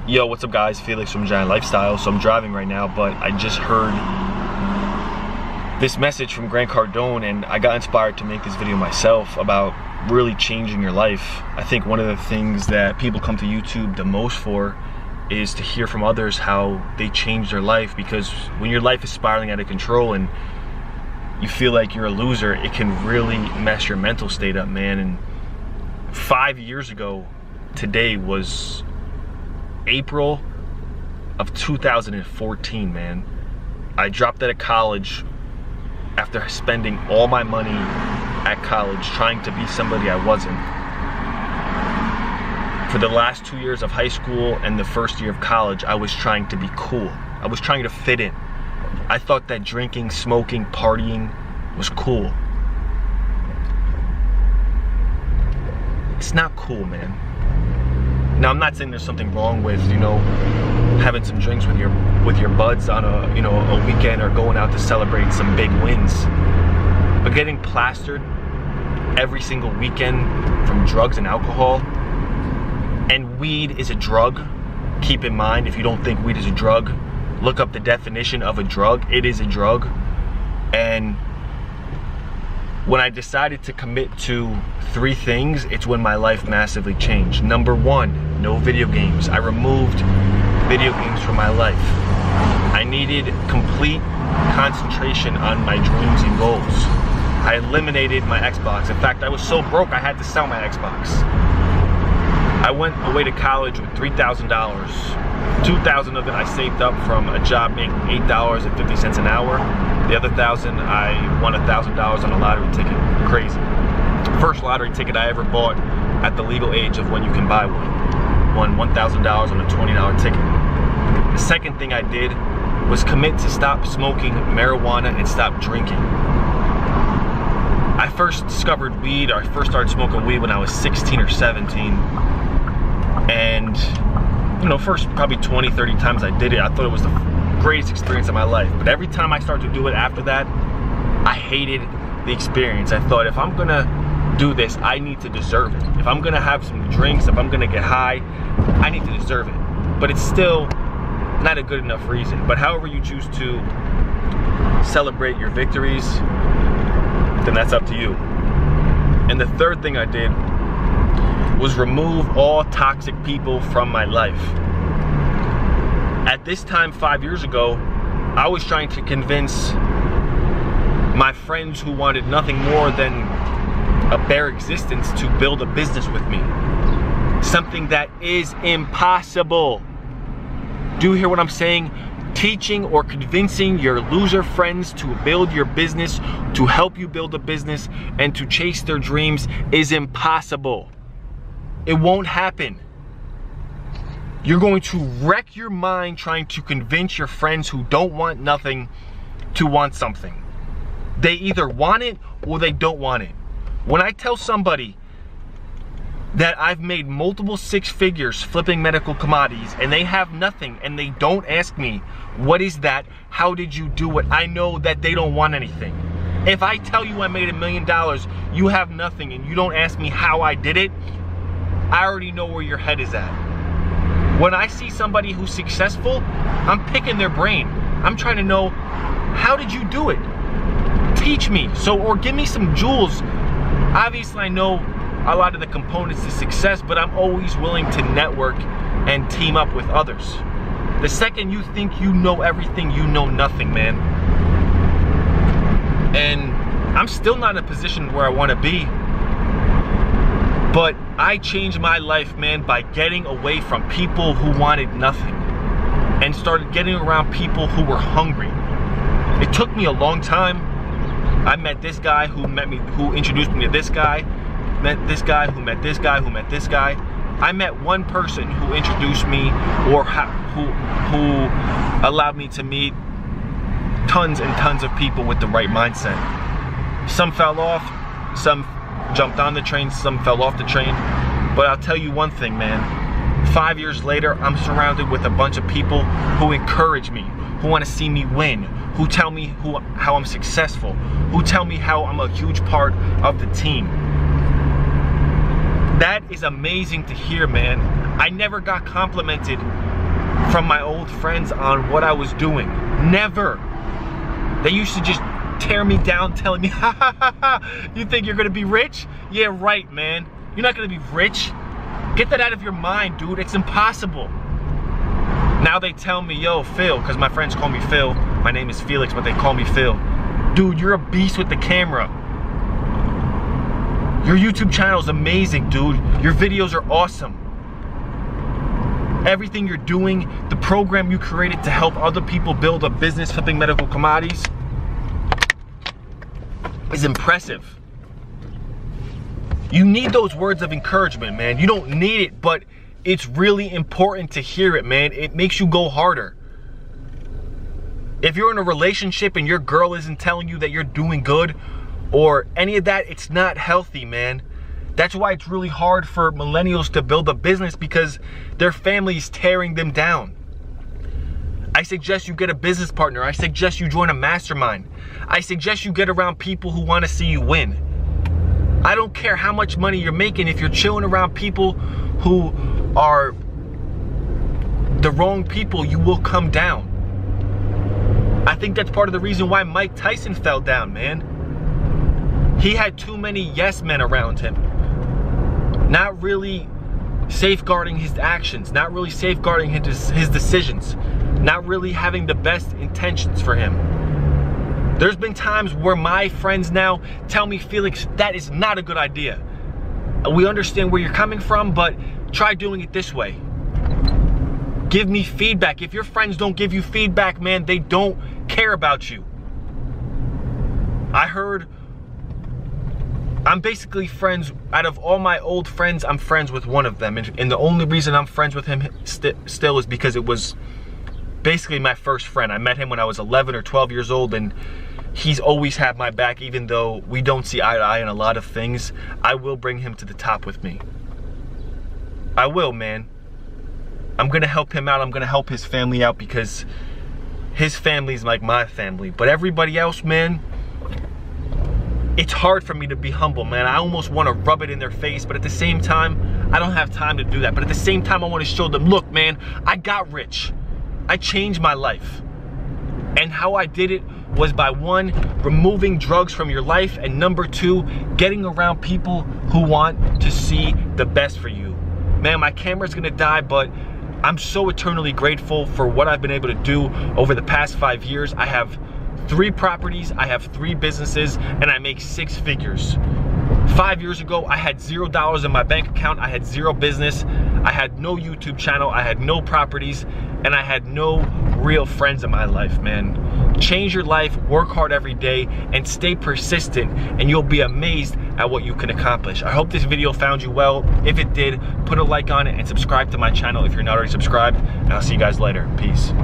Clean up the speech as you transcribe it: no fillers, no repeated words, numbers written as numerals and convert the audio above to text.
Yo, what's up guys? Felix from Giant Lifestyle. So I'm driving right now, but I just heard this message from Grant Cardone and I got inspired to make this video myself about really changing your life. I think one of the things that people come to YouTube the most for is to hear from others how they changed their life, because when your life is spiraling out of control and you feel like you're a loser, it can really mess your mental state up, man. And 5 years ago today was April of 2014, man. I dropped out of college after spending all my money at college trying to be somebody I wasn't. For the last 2 years of high school and the first year of college, I was trying to be cool. I was trying to fit in. I thought that drinking, smoking, partying was cool. It's not cool, man. Now, I'm not saying there's something wrong with, you know, having some drinks with your buds on a, you know, a weekend or going out to celebrate some big wins. But getting plastered every single weekend from drugs and alcohol, and weed is a drug. Keep in mind, if you don't think weed is a drug, look up the definition of a drug. It is a drug. And when I decided to commit to 3 things, it's when my life massively changed. Number 1, no video games. I removed video games from my life. I needed complete concentration on my dreams and goals. I eliminated my Xbox. In fact, I was so broke I had to sell my Xbox. I went away to college with $3,000. $2,000 of it I saved up from a job making $8.50 an hour. The other $1,000, I won $1,000 on a lottery ticket. Crazy. First lottery ticket I ever bought at the legal age of when you can buy one. Won $1,000 on a $20 ticket. The second thing I did was commit to stop smoking marijuana and stop drinking. I first discovered weed, or I first started smoking weed when I was 16 or 17. And, you know, first probably 20, 30 times I did it, I thought it was the greatest experience of my life. But every time I started to do it after that, I hated the experience. I thought, if I'm gonna do this, I need to deserve it. If I'm gonna have some drinks, if I'm gonna get high, I need to deserve it. But it's still not a good enough reason. But however you choose to celebrate your victories, then that's up to you. And the third thing I did was remove all toxic people from my life. At this time 5 years ago, I was trying to convince my friends who wanted nothing more than a bare existence to build a business with me. Something that is impossible. Do you hear what I'm saying? Teaching or convincing your loser friends to build your business, to help you build a business, and to chase their dreams is impossible. It won't happen. You're going to wreck your mind trying to convince your friends who don't want nothing to want something. They either want it or they don't want it. When I tell somebody that I've made multiple 6 figures flipping medical commodities and they have nothing and they don't ask me, what is that? How did you do it? I know that they don't want anything. If I tell you I made $1 million, you have nothing, and you don't ask me how I did it, I already know where your head is at. When I see somebody who's successful, I'm picking their brain. I'm trying to know, how did you do it? Teach me, or give me some jewels. Obviously, I know a lot of the components to success, but I'm always willing to network and team up with others. The second you think you know everything, you know nothing, man. And I'm still not in a position where I want to be. But I changed my life, man, by getting away from people who wanted nothing and started getting around people who were hungry. It took me a long time. I met this guy who introduced me to this guy, met this guy who met this guy who met this guy. I met one person who introduced me, or who allowed me to meet tons and tons of people with the right mindset. Some fell off, some jumped on the train, some fell off the train. But I'll tell you one thing, man. 5 years later, I'm surrounded with a bunch of people who encourage me, who want to see me win, who tell me how I'm successful, who tell me how I'm a huge part of the team. That is amazing to hear, man. I never got complimented from my old friends on what I was doing. Never. They used to just tear me down, telling me, ha ha ha ha, you think you're gonna be rich? Yeah, right, man. You're not gonna be rich. Get that out of your mind, dude. It's impossible. Now they tell me, yo, Phil, because my friends call me Phil. My name is Felix, but they call me Phil. Dude, you're a beast with the camera. Your YouTube channel is amazing, dude. Your videos are awesome. Everything you're doing, the program you created to help other people build a business flipping medical commodities is impressive. You need those words of encouragement, man. You don't need it, but it's really important to hear it, man. It makes you go harder. If you're in a relationship and your girl isn't telling you that you're doing good or any of that, it's not healthy, man. That's why it's really hard for millennials to build a business, because their family's tearing them down. I suggest you get a business partner. I suggest you join a mastermind. I suggest you get around people who want to see you win. I don't care how much money you're making. If you're chilling around people who are the wrong people, you will come down. I think that's part of the reason why Mike Tyson fell down, man. He had too many yes men around him. Not really safeguarding his actions, not really safeguarding his decisions, not really having the best intentions for him. There's been times where my friends now tell me, Felix, that is not a good idea. We understand where you're coming from, but try doing it this way. Give me feedback. If your friends don't give you feedback, man, they don't care about you. I'm basically friends, out of all my old friends, I'm friends with one of them. And the only reason I'm friends with him still is because it was basically my first friend. I met him when I was 11 or 12 years old, and he's always had my back. Even though we don't see eye to eye on a lot of things, I will bring him to the top with me. I will, man. I'm gonna help him out. I'm gonna help his family out, because his family's like my family. But everybody else, man, it's hard for me to be humble, man. I almost want to rub it in their face, but at the same time, I don't have time to do that. But at the same time, I want to show them, look, man, I got rich. I changed my life. And how I did it was by, one, removing drugs from your life, and number two, getting around people who want to see the best for you. Man, my camera's gonna die, but I'm so eternally grateful for what I've been able to do over the past 5 years. I have 3 properties, I have 3 businesses, and I make 6 figures. 5 years ago, I had $0 in my bank account, I had 0 business, I had no YouTube channel, I had no properties, and I had no real friends in my life, man. Change your life, work hard every day, and stay persistent, and you'll be amazed at what you can accomplish. I hope this video found you well. If it did, put a like on it and subscribe to my channel if you're not already subscribed, and I'll see you guys later. Peace.